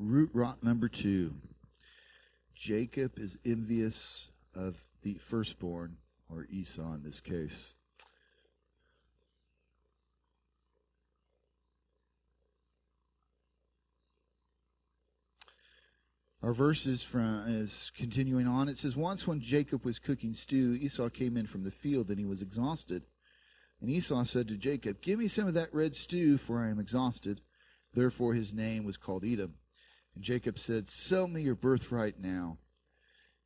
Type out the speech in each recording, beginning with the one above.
Root rot number 2. Jacob is envious of the firstborn, or Esau in this case. Our verse is continuing on. It says, once when Jacob was cooking stew, Esau came in from the field, and he was exhausted. And Esau said to Jacob, give me some of that red stew, for I am exhausted. Therefore his name was called Edom. And Jacob said, sell me your birthright now.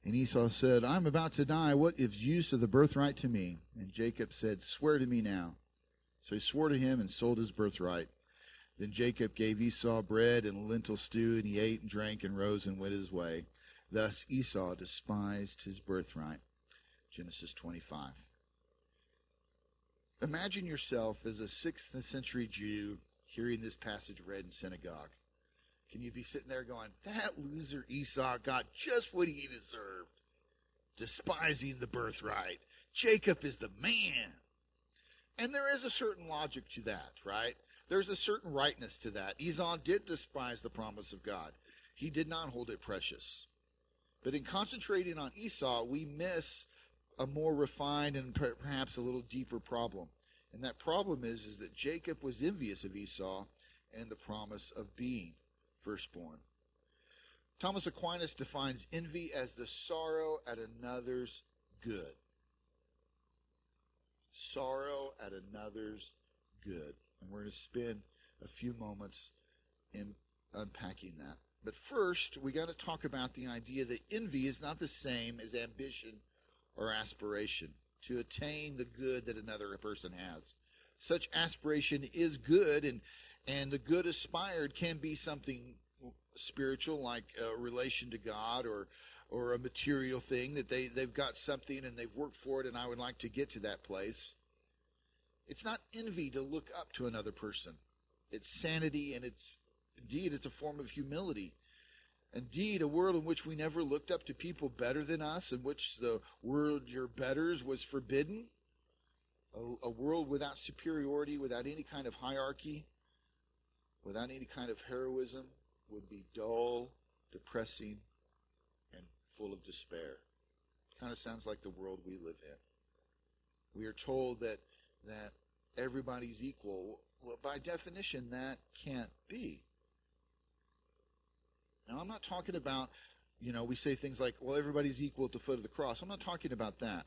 And Esau said, I am about to die. What is use of the birthright to me? And Jacob said, swear to me now. So he swore to him and sold his birthright. Then Jacob gave Esau bread and lentil stew, and he ate and drank and rose and went his way. Thus Esau despised his birthright. Genesis 25. Imagine yourself as a 6th century Jew hearing this passage read in synagogue. Can you be sitting there going, that loser Esau got just what he deserved, despising the birthright. Jacob is the man. And there is a certain logic to that, right? There's a certain rightness to that. Esau did despise the promise of God. He did not hold it precious. But in concentrating on Esau, we miss a more refined and perhaps a little deeper problem. And that problem is that Jacob was envious of Esau and the promise of being firstborn. Thomas Aquinas defines envy as the sorrow at another's good. Sorrow at another's good. And we're going to spend a few moments in unpacking that. But first, we got to talk about the idea that envy is not the same as ambition or aspiration to attain the good that another person has. Such aspiration is good, and the good aspired can be something spiritual, like a relation to God, or a material thing that they've got something and they've worked for it, and I would like to get to that place. It's not envy to look up to another person. It's sanity, and it's a form of humility. Indeed, a world in which we never looked up to people better than us, in which the word your betters was forbidden, a world without superiority, without any kind of hierarchy, without any kind of heroism, would be dull, depressing, and full of despair. Kind of sounds like the world we live in. We are told that everybody's equal. Well, by definition, that can't be. Now, I'm not talking about, we say things like, well, everybody's equal at the foot of the cross. I'm not talking about that.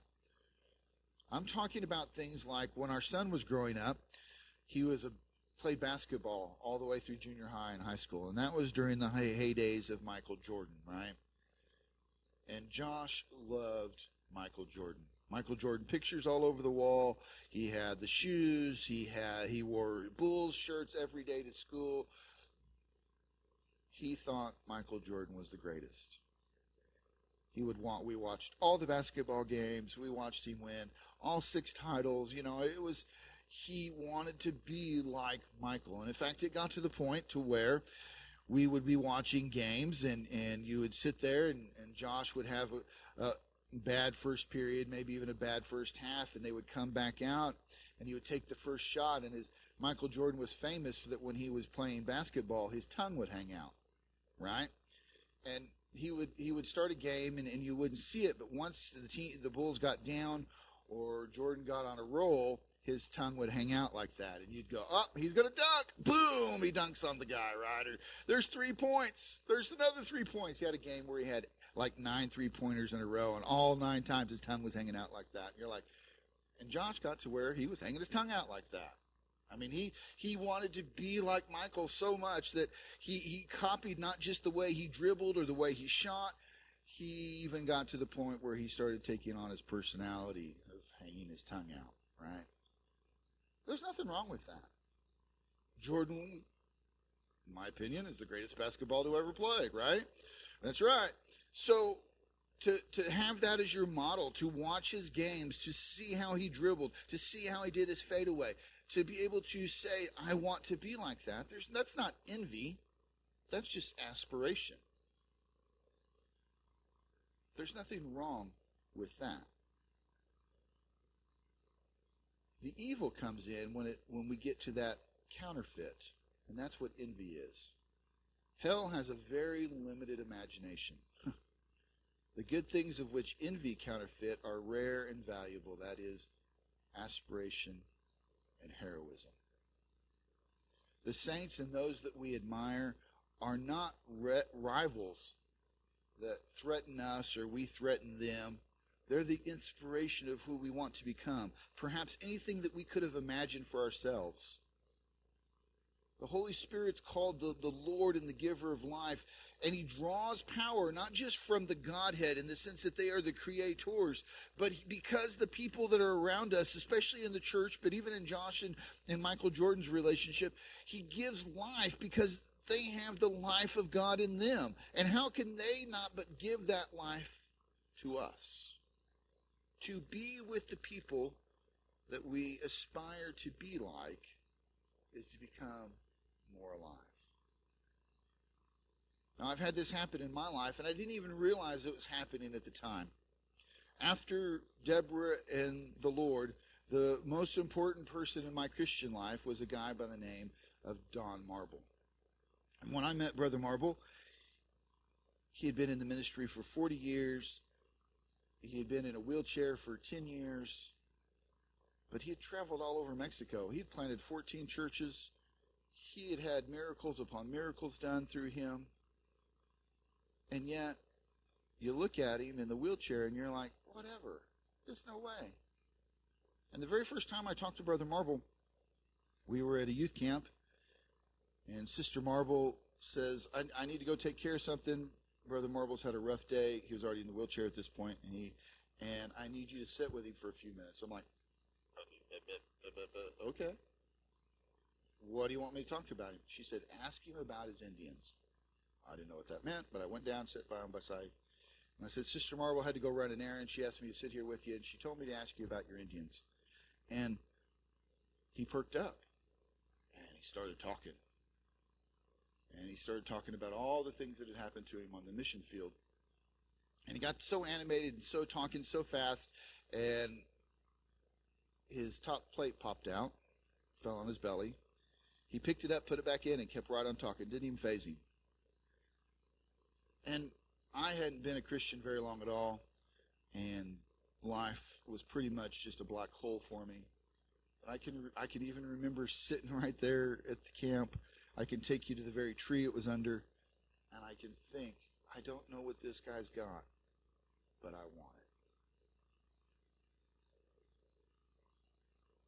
I'm talking about things like when our son was growing up, he played basketball all the way through junior high and high school. And that was during the heydays of Michael Jordan, right? And Josh loved Michael Jordan. Michael Jordan pictures all over the wall. He had the shoes. He wore Bulls shirts every day to school. He thought Michael Jordan was the greatest. We watched all the basketball games. We watched him win all 6 titles. He wanted to be like Michael. And in fact, it got to the point to where we would be watching games and you would sit there and Josh would have a bad first period, maybe even a bad first half, and they would come back out and he would take the first shot, and Michael Jordan was famous that when he was playing basketball, his tongue would hang out, right? And he would start a game and you wouldn't see it, but once the Bulls got down or Jordan got on a roll, his tongue would hang out like that, and you'd go, oh, he's going to dunk. Boom, he dunks on the guy, right? Or there's 3 points. There's another 3 points. He had a game where he had like 9 3-pointers in a row, and all 9 times his tongue was hanging out like that. And you're like, and Josh got to where he was hanging his tongue out like that. I mean, he wanted to be like Michael so much that he copied not just the way he dribbled or the way he shot. He even got to the point where he started taking on his personality of hanging his tongue out, right? There's nothing wrong with that. Jordan, in my opinion, is the greatest basketball to ever play, right? That's right. So to have that as your model, to watch his games, to see how he dribbled, to see how he did his fadeaway, to be able to say, I want to be like that, that's not envy. That's just aspiration. There's nothing wrong with that. The evil comes in when we get to that counterfeit, and that's what envy is. Hell has a very limited imagination. The good things of which envy counterfeit are rare and valuable. That is, aspiration and heroism. The saints and those that we admire are not rivals that threaten us or we threaten them. They're the inspiration of who we want to become. Perhaps anything that we could have imagined for ourselves. The Holy Spirit's called the Lord and the giver of life, and He draws power not just from the Godhead in the sense that they are the creators, but because the people that are around us, especially in the church, but even in Josh and Michael Jordan's relationship, He gives life because they have the life of God in them. And how can they not but give that life to us? To be with the people that we aspire to be like is to become more alive. Now, I've had this happen in my life, and I didn't even realize it was happening at the time. After Deborah and the Lord, the most important person in my Christian life was a guy by the name of Don Marble. And when I met Brother Marble, he had been in the ministry for 40 years. He had been in a wheelchair for 10 years. But he had traveled all over Mexico. He had planted 14 churches. He had had miracles upon miracles done through him. And yet, you look at him in the wheelchair and you're like, whatever. There's no way. And the very first time I talked to Brother Marble, we were at a youth camp. And Sister Marble says, I need to go take care of something. Brother Marble's had a rough day. He was already in the wheelchair at this point. And I need you to sit with him for a few minutes. I'm like, okay. What do you want me to talk about him? She said, ask him about his Indians. I didn't know what that meant, but I went down, sat by him beside. And I said, Sister Marble had to go run an errand. She asked me to sit here with you, and she told me to ask you about your Indians. And he perked up, and he started talking. And he started talking about all the things that had happened to him on the mission field. And he got so animated and so talking so fast, and his top plate popped out, fell on his belly. He picked it up, put it back in, and kept right on talking. Didn't even faze him. And I hadn't been a Christian very long at all, and life was pretty much just a black hole for me. I can even remember sitting right there at the camp. I can take you to the very tree it was under, and I can think, I don't know what this guy's got, but I want it.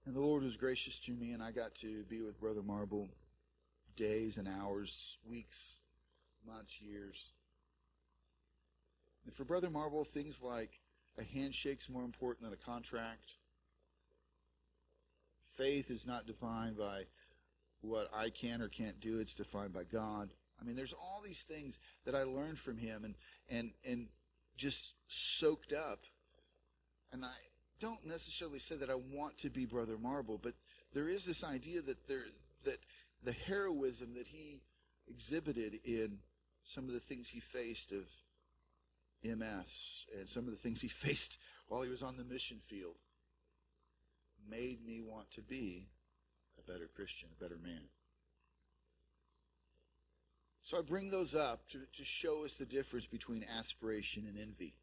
And the Lord was gracious to me, and I got to be with Brother Marble days and hours, weeks, months, years. And for Brother Marble, things like a handshake's more important than a contract. Faith is not defined by what I can or can't do. It's defined by God. I mean, there's all these things that I learned from him and just soaked up. And I don't necessarily say that I want to be Brother Marble, but there is this idea that the heroism that he exhibited in some of the things he faced of MS and some of the things he faced while he was on the mission field made me want to be a better Christian, a better man. So I bring those up to show us the difference between aspiration and envy.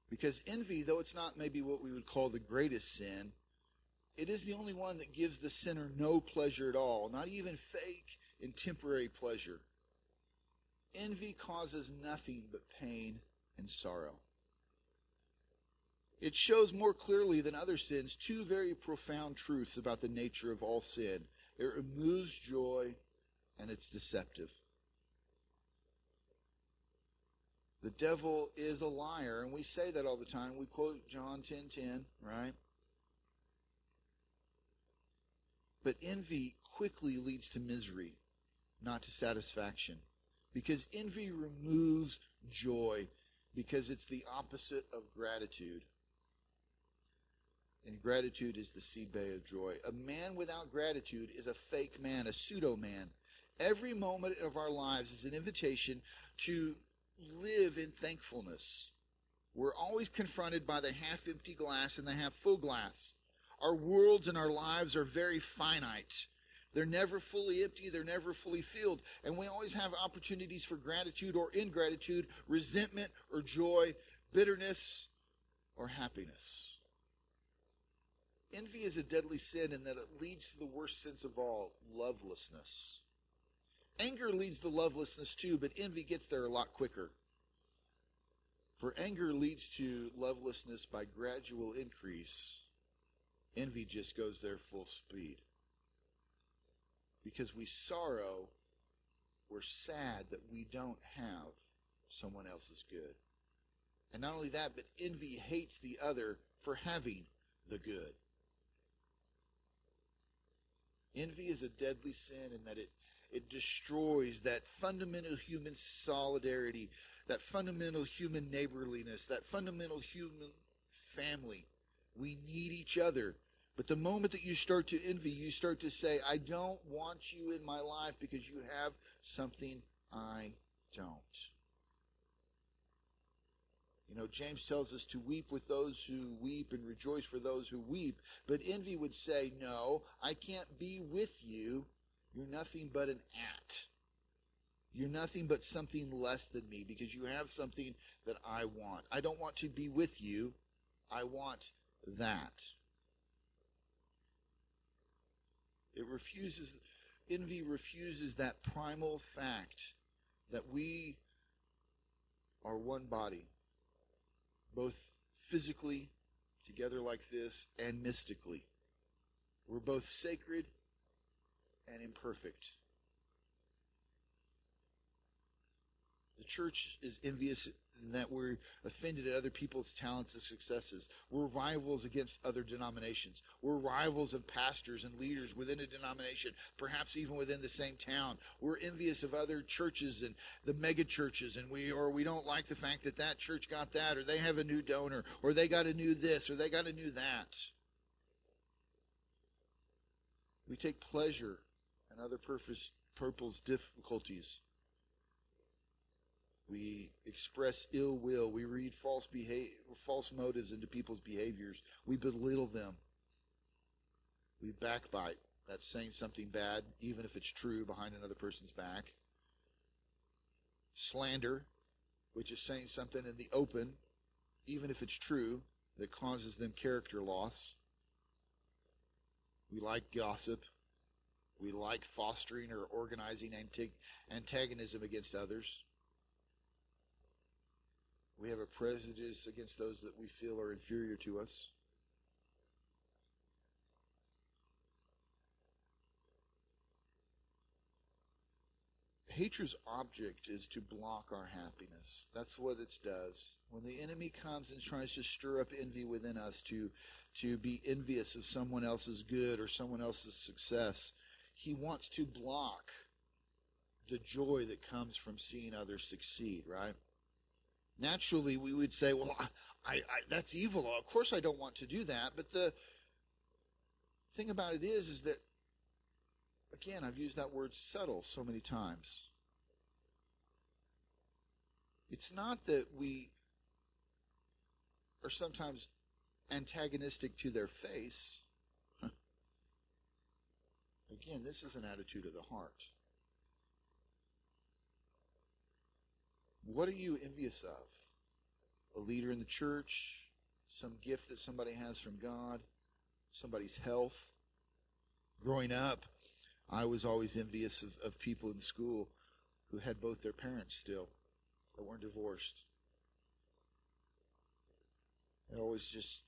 Because envy, though it's not maybe what we would call the greatest sin, it is the only one that gives the sinner no pleasure at all, not even fake and temporary pleasure. Envy causes nothing but pain and sorrow. It shows more clearly than other sins two very profound truths about the nature of all sin. It removes joy, and it's deceptive. The devil is a liar, and we say that all the time. We quote John 10:10, right? But envy quickly leads to misery, not to satisfaction. Because envy removes joy, because it's the opposite of gratitude. And gratitude is the seed bay of joy. A man without gratitude is a fake man, a pseudo-man. Every moment of our lives is an invitation to live in thankfulness. We're always confronted by the half-empty glass and the half-full glass. Our worlds and our lives are very finite. They're never fully empty. They're never fully filled. And we always have opportunities for gratitude or ingratitude, resentment or joy, bitterness or happiness. Envy is a deadly sin in that it leads to the worst sins of all, lovelessness. Anger leads to lovelessness too, but envy gets there a lot quicker. For anger leads to lovelessness by gradual increase. Envy just goes there full speed. Because we sorrow, we're sad that we don't have someone else's good. And not only that, but envy hates the other for having the good. Envy is a deadly sin in that it destroys that fundamental human solidarity, that fundamental human neighborliness, that fundamental human family. We need each other. But the moment that you start to envy, you start to say, I don't want you in my life because you have something I don't. You know, James tells us to weep with those who weep and rejoice for those who weep. But envy would say, no, I can't be with you. You're nothing but an at. You're nothing but something less than me because you have something that I want. I don't want to be with you. I want that. Envy refuses that primal fact that we are one body, both physically, together like this, and mystically. We're both sacred and imperfect. The church is envious in that we're offended at other people's talents and successes. We're rivals against other denominations. We're rivals of pastors and leaders within a denomination, perhaps even within the same town. We're envious of other churches and the mega churches, and we don't like the fact that that church got that, or they have a new donor, or they got a new this, or they got a new that. We take pleasure in other people's difficulties. We express ill will. We read false motives into people's behaviors. We belittle them. We backbite. That's saying something bad, even if it's true, behind another person's back. Slander, which is saying something in the open, even if it's true, that causes them character loss. We like gossip. We like fostering or organizing antagonism against others. We have a prejudice against those that we feel are inferior to us. Hatred's object is to block our happiness. That's what it does. When the enemy comes and tries to stir up envy within us, to be envious of someone else's good or someone else's success, he wants to block the joy that comes from seeing others succeed, right? Naturally, we would say, well, I that's evil. Of course I don't want to do that. But the thing about it is that, again, I've used that word subtle so many times. It's not that we are sometimes antagonistic to their face. Again, this is an attitude of the heart. What are you envious of? A leader in the church? Some gift that somebody has from God? Somebody's health? Growing up, I was always envious of people in school who had both their parents still, that weren't divorced. They always just,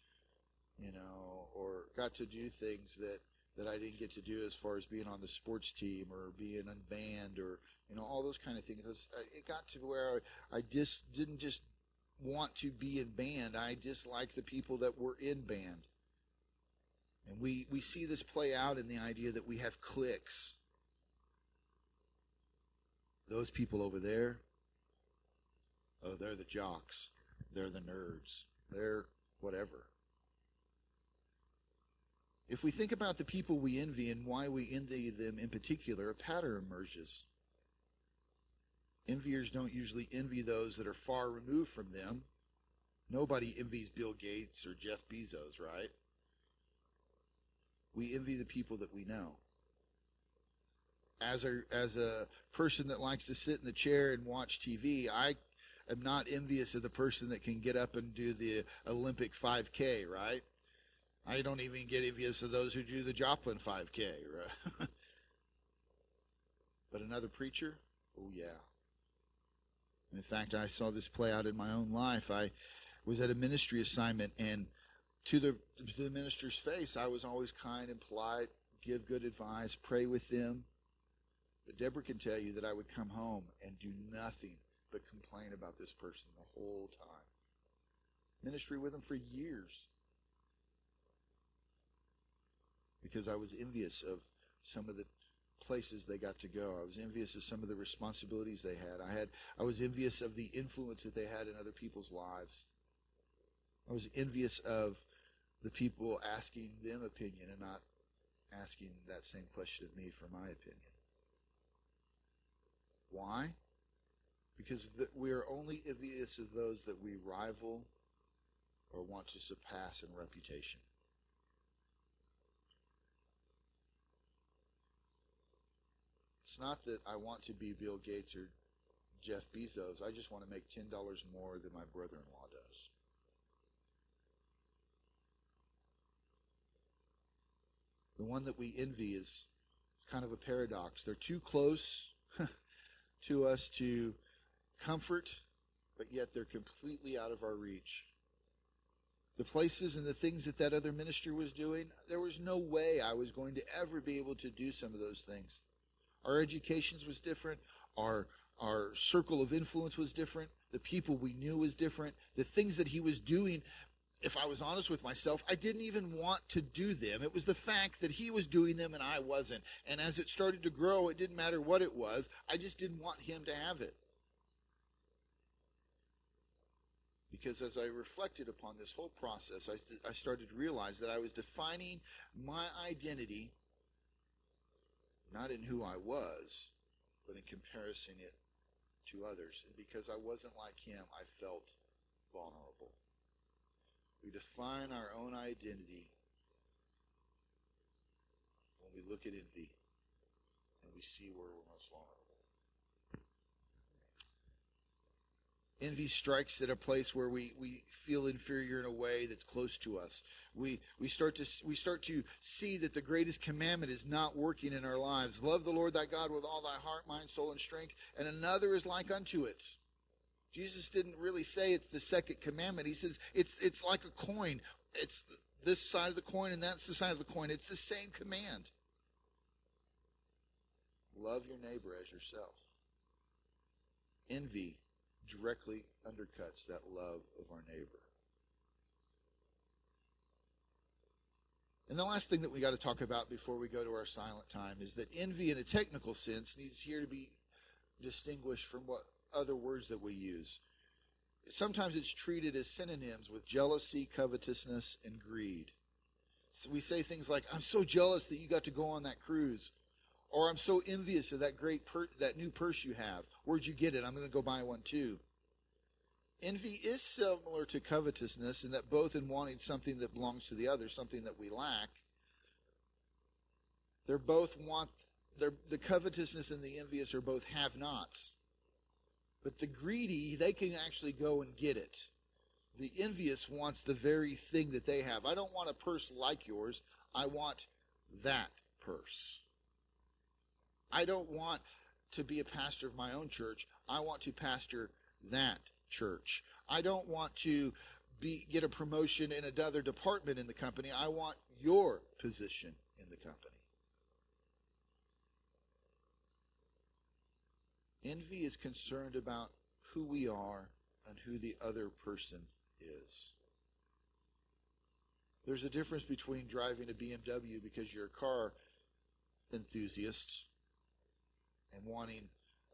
or got to do things that I didn't get to do as far as being on the sports team or being in band or, all those kind of things. It got to where I just didn't just want to be in band. I disliked the people that were in band. And we see this play out in the idea that we have cliques. Those people over there, oh, they're the jocks. They're the nerds. They're whatever. If we think about the people we envy and why we envy them in particular, a pattern emerges. Enviers don't usually envy those that are far removed from them. Nobody envies Bill Gates or Jeff Bezos, right? We envy the people that we know. as a person that likes to sit in the chair and watch TV, I am not envious of the person that can get up and do the Olympic 5K, right? I don't even get envious of those who do the Joplin 5K, right? But another preacher? Oh, yeah. In fact, I saw this play out in my own life. I was at a ministry assignment, and to the minister's face, I was always kind and polite, give good advice, pray with them. But Deborah can tell you that I would come home and do nothing but complain about this person the whole time. Ministry with them for years. Because I was envious of some of the places they got to go. I was envious of some of the responsibilities they had. I was envious of the influence that they had in other people's lives. I was envious of the people asking them opinion and not asking that same question of me for my opinion. Why? Because we are only envious of those that we rival or want to surpass in reputation. It's not that I want to be Bill Gates or Jeff Bezos. I just want to make $10 more than my brother-in-law does. The one that we envy is kind of a paradox. They're too close to us to comfort, but yet they're completely out of our reach. The places and the things that other minister was doing, there was no way I was going to ever be able to do some of those things. Our educations was different. Our circle of influence was different. The people we knew was different. The things that he was doing, if I was honest with myself, I didn't even want to do them. It was the fact that he was doing them and I wasn't. And as it started to grow, it didn't matter what it was. I just didn't want him to have it. Because as I reflected upon this whole process, I started to realize that I was defining my identity not in who I was, but in comparison it to others. And because I wasn't like him, I felt vulnerable. We define our own identity when we look at envy and we see where we're most vulnerable. Envy strikes at a place where we feel inferior in a way that's close to us. We start to see that the greatest commandment is not working in our lives. Love the Lord thy God with all thy heart, mind, soul, and strength, and another is like unto it. Jesus didn't really say it's the second commandment. He says it's like a coin. It's this side of the coin and that's the side of the coin. It's the same command. Love your neighbor as yourself. Envy directly undercuts that love of our neighbor. And the last thing that we got to talk about before we go to our silent time is that envy in a technical sense needs here to be distinguished from what other words that we use. Sometimes it's treated as synonyms with jealousy, covetousness, and greed. So we say things like, I'm so jealous that you got to go on that cruise. Or I'm so envious of that that new purse you have. Where'd you get it? I'm going to go buy one too. Envy is similar to covetousness in that both in wanting something that belongs to the other, something that we lack, the covetousness and the envious are both have-nots. But the greedy, they can actually go and get it. The envious wants the very thing that they have. I don't want a purse like yours. I want that purse. I don't want to be a pastor of my own church. I want to pastor that church. I don't want to get a promotion in another department in the company. I want your position in the company. Envy is concerned about who we are and who the other person is. There's a difference between driving a BMW because you're a car enthusiast and wanting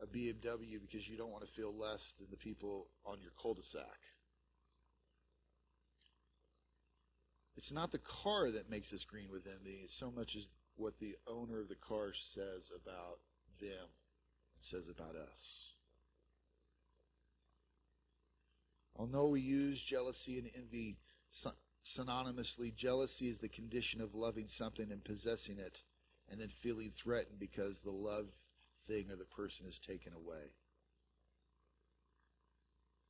a BMW because you don't want to feel less than the people on your cul-de-sac. It's not the car that makes us green with envy so much as what the owner of the car says about them and says about us. Although we use jealousy and envy synonymously, jealousy is the condition of loving something and possessing it and then feeling threatened because the love thing or the person is taken away.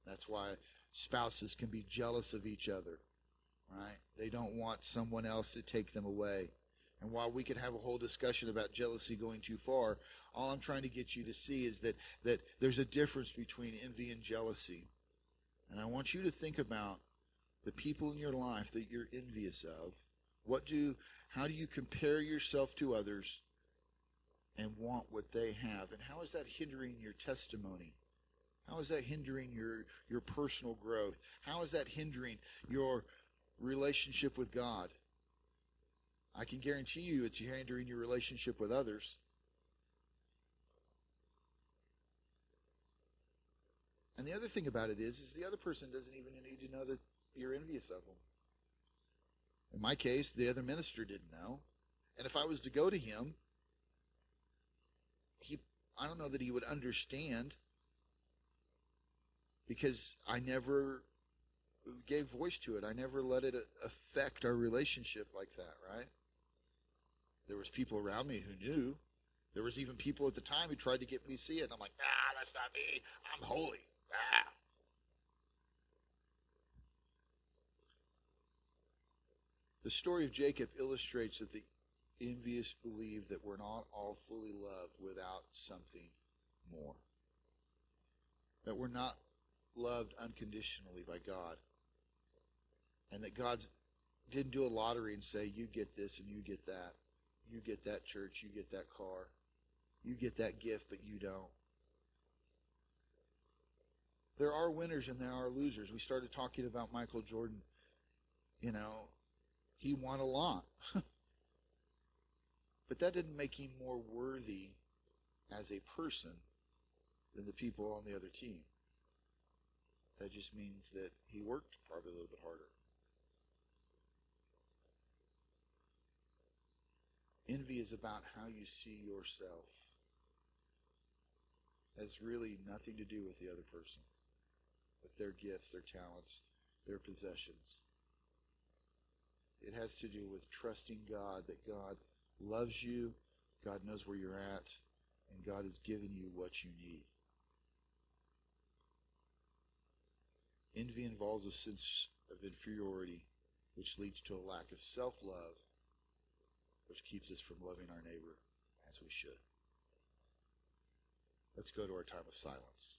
That's why spouses can be jealous of each other, right? They don't want someone else to take them away. And while we could have a whole discussion about jealousy going too far, all I'm trying to get you to see is that there's a difference between envy and jealousy. And I want you to think about the people in your life that you're envious of. How do you compare yourself to others and want what they have? And how is that hindering your testimony? How is that hindering your personal growth? How is that hindering your relationship with God? I can guarantee you it's hindering your relationship with others. And the other thing about it is the other person doesn't even need to know that you're envious of them. In my case, the other minister didn't know. And if I was to go to him, I don't know that he would understand, because I never gave voice to it. I never let it affect our relationship like that, right? There was people around me who knew. There was even people at the time who tried to get me to see it. And I'm like, that's not me. I'm holy. The story of Jacob illustrates that the envious believe that we're not all fully loved without something more. That we're not loved unconditionally by God. And that God didn't do a lottery and say, you get this and you get that. You get that church, you get that car. You get that gift, but you don't. There are winners and there are losers. We started talking about Michael Jordan. He won a lot. But that didn't make him more worthy as a person than the people on the other team. That just means that he worked probably a little bit harder. Envy is about how you see yourself. It has really nothing to do with the other person, with their gifts, their talents, their possessions. It has to do with trusting God, that God loves you, God knows where you're at, and God has given you what you need. Envy involves a sense of inferiority, which leads to a lack of self-love, which keeps us from loving our neighbor as we should. Let's go to our time of silence.